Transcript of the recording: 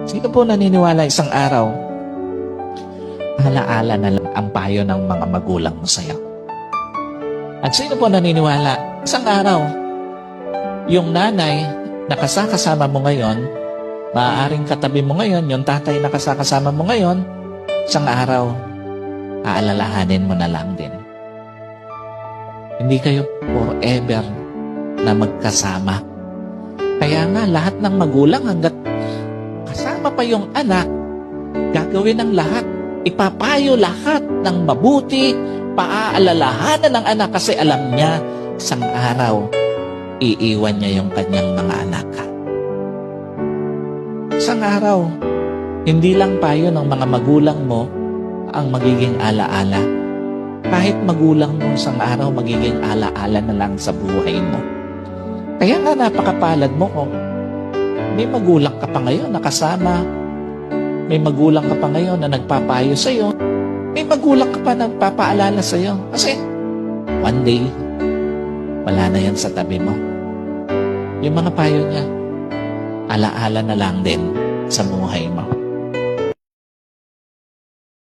Sino po naniniwala isang araw, alaala na lang ang payo ng mga magulang mo sa'yo? At sino po naniniwala, isang araw, yung nanay na kasama mo ngayon, maaaring katabi mo ngayon, yung tatay na kasama mo ngayon, isang araw, aalalahanin mo na lang din. Hindi kayo forever na magkasama. Kaya nga, lahat ng magulang hanggat kasama pa yung anak, gagawin ng lahat. Ipapayo lahat ng mabuti, paaalalahanan ng anak kasi alam niya, isang araw, iiwan niya yung kanyang mga anak. Isang araw, hindi lang payo ng mga magulang mo ang magiging alaala. Kahit magulang mo isang araw, magiging alaala na lang sa buhay mo. Kaya nga napakapalad mo kung may magulang ka pa ngayon na kasama, may magulang ka pa ngayon na nagpapayo sa'yo, may magulang ka pa na nagpapaalala sa'yo. Kasi one day, wala na yan sa tabi mo. Yung mga payo niya, alaala na lang din sa buhay mo.